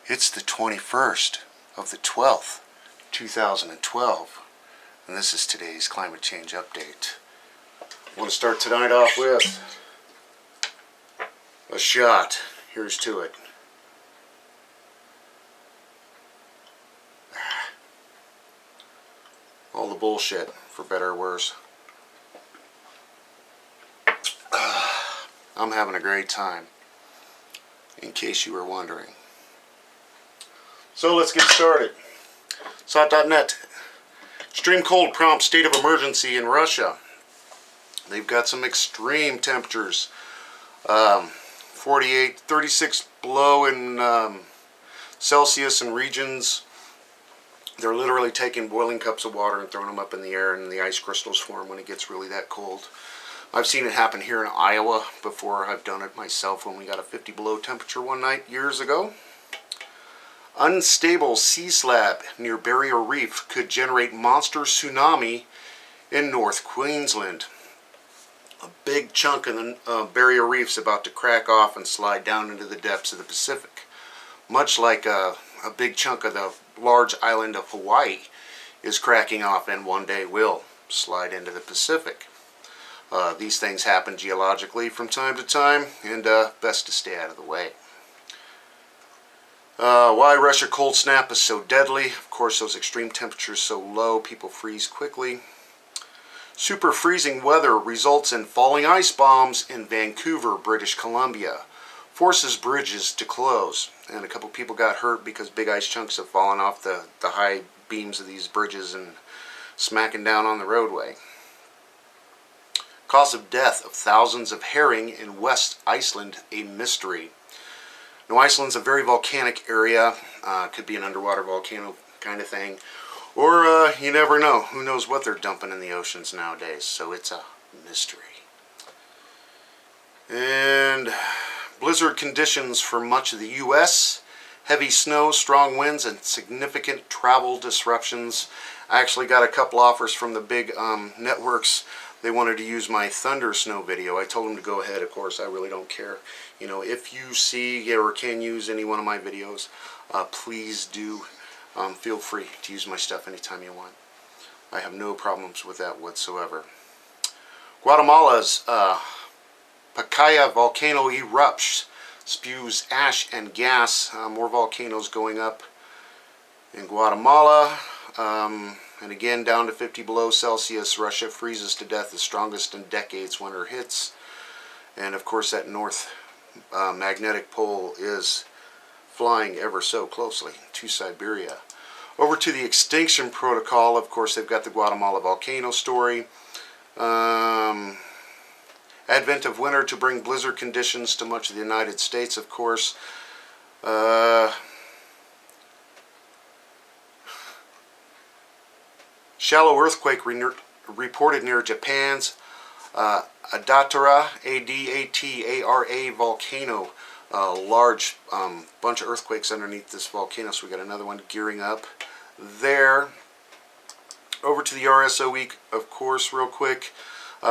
It's the 21st of the 12th, 2012, and this is today's climate change update. I want to start tonight off with a shot. Here's to it. All the bullshit, for better or worse. I'm having a great time, in case you were wondering. So let's get started. SOT.net. Extreme cold prompts state of emergency in Russia. They've got some extreme temperatures. 48, 36 below in Celsius in regions. They're literally taking boiling cups of water and throwing them up in the air, and the ice crystals form when it gets really that cold. I've seen it happen here in Iowa before. I've done it myself when we got a 50 below temperature one night years ago. Unstable sea slab near Barrier Reef could generate monster tsunami in North Queensland. A big chunk of the Barrier Reef's about to crack off and slide down into the depths of the Pacific. Much like a big chunk of the large island of Hawaii is cracking off and one day will slide into the Pacific. These things happen geologically from time to time, and best to stay out of the way. Why Russia cold snap is so deadly. Of course, those extreme temperatures so low, people freeze quickly. Super freezing weather results in falling ice bombs in Vancouver, British Columbia. Forces bridges to close. And a couple people got hurt because big ice chunks have fallen off the high beams of these bridges and smacking down on the roadway. Cause of death of thousands of herring in West Iceland, a mystery. Now, Iceland's a very volcanic area. Could be an underwater volcano kind of thing. Or you never know. Who knows what they're dumping in the oceans nowadays. So it's a mystery. And blizzard conditions for much of the U.S. Heavy snow, strong winds, and significant travel disruptions. I actually got a couple offers from the big networks. They wanted to use my thunder snow video. I told them to go ahead. Of course, I really don't care. You know, if you see or can use any one of my videos, please do. Feel free to use my stuff anytime you want. I have no problems with that whatsoever. Guatemala's Pacaya volcano erupts, spews ash and gas. More volcanoes going up in Guatemala. And again, down to 50 below Celsius, Russia freezes to death, the strongest in decades. Winter hits. And of course, that north magnetic pole is flying ever so closely to Siberia. Over to the extinction protocol. Of course, they've got the Guatemala volcano story. Advent of winter to bring blizzard conditions to much of the United States, of course. Shallow earthquake reported near Japan's Adatara, A-D-A-T-A-R-A volcano. Large bunch of earthquakes underneath this volcano, so we got another one gearing up there. Over to the RSO week, of course, real quick.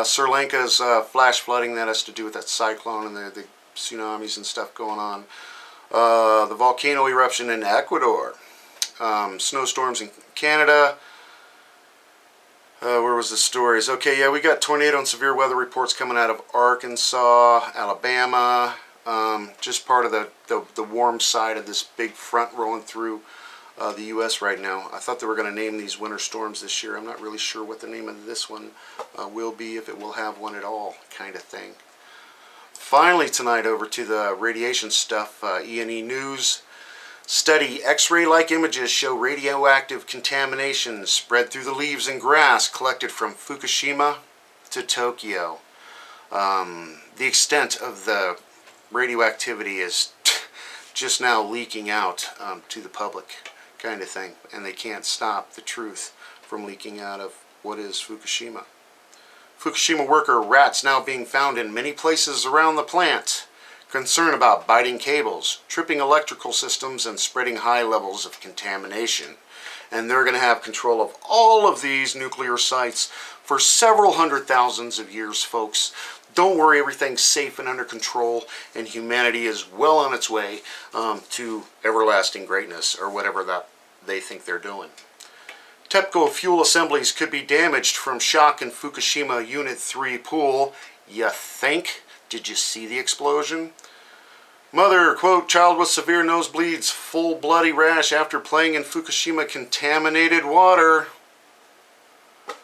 Sri Lanka's flash flooding. That has to do with that cyclone and the tsunamis and stuff going on. The volcano eruption in Ecuador. Snowstorms in Canada. Where was the stories? Okay, yeah, we got tornado and severe weather reports coming out of Arkansas, Alabama. Just part of the warm side of this big front rolling through the U.S. right now. I thought they were going to name these winter storms this year. I'm not really sure what the name of this one will be, if it will have one at all, kind of thing. Finally tonight, over to the radiation stuff. E&E News. Study X-ray-like images show radioactive contamination spread through the leaves and grass collected from Fukushima to Tokyo. The extent of the radioactivity is just now leaking out to the public, kind of thing, and they can't stop the truth from leaking out of what is Fukushima. Fukushima worker rats now being found in many places around the plant. Concern about biting cables, tripping electrical systems, and spreading high levels of contamination. And they're going to have control of all of these nuclear sites for several hundred thousands of years, folks. don't worry, everything's safe and under control, and humanity is well on its way to everlasting greatness, or whatever that they think they're doing. TEPCO fuel assemblies could be damaged from shock in Fukushima Unit 3 pool. You think? Did you see the explosion? Mother, quote, child with severe nosebleeds, full bloody rash after playing in Fukushima contaminated water.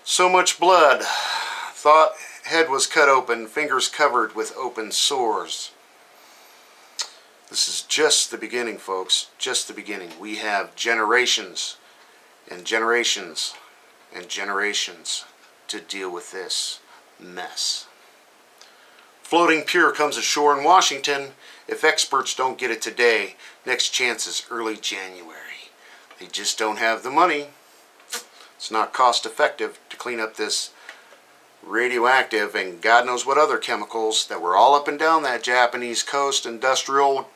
So much blood. Thought head was cut open, fingers covered with open sores. This is just the beginning, folks. Just the beginning. We have generations and generations and generations to deal with this mess. Floating pure comes ashore in Washington. If experts don't get it today, next chance is early January. They just don't have the money. It's not cost effective to clean up this radioactive and God knows what other chemicals that were all up and down that Japanese coast industrial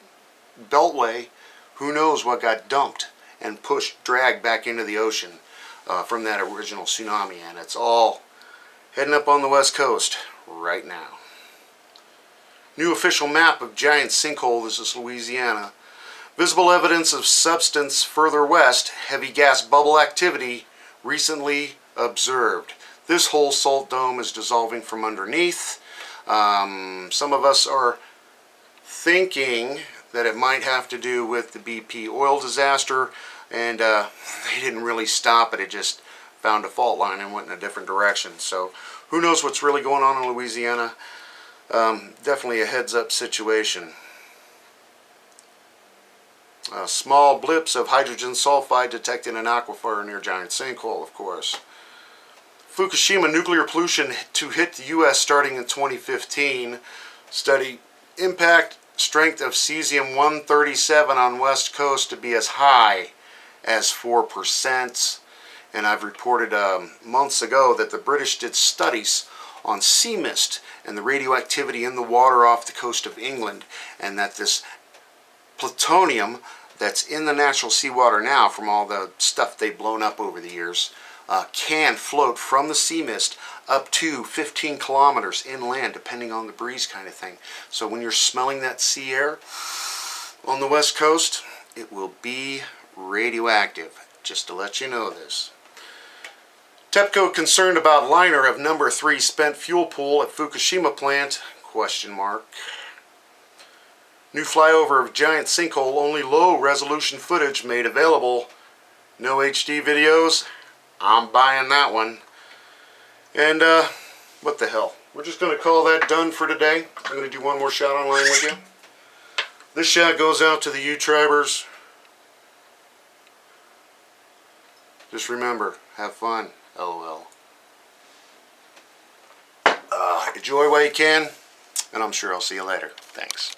beltway. Who knows what got dumped and pushed, dragged back into the ocean from that original tsunami, and it's all heading up on the west coast right now. New official map of giant sinkhole. This is Louisiana. Visible evidence of substance further west. Heavy gas bubble activity recently observed. This whole salt dome is dissolving from underneath. Some of us are thinking that it might have to do with the BP oil disaster, and they didn't really stop it. It just found a fault line and went in a different direction. So who knows what's really going on in Louisiana. Definitely a heads-up situation. Small blips of hydrogen sulfide detected in an aquifer near giant sinkhole, of course. Fukushima nuclear pollution to hit the U.S. starting in 2015. Study impact strength of cesium-137 on west coast to be as high as 4%. And I've reported months ago that the British did studies on sea mist and the radioactivity in the water off the coast of England, and that this plutonium that's in the natural seawater now from all the stuff they've blown up over the years can float from the sea mist up to 15 kilometers inland, depending on the breeze kind of thing. So when you're smelling that sea air on the west coast, it will be radioactive, just to let you know this. TEPCO concerned about liner of number 3 spent fuel pool at Fukushima plant, question mark. New flyover of giant sinkhole, only low resolution footage made available. No HD videos. I'm buying that one. And what the hell. We're just going to call that done for today. I'm going to do one more shot online with you. This shot goes out to the U-Tribers. Just remember, have fun. LOL. Enjoy while you can, and I'm sure I'll see you later. Thanks.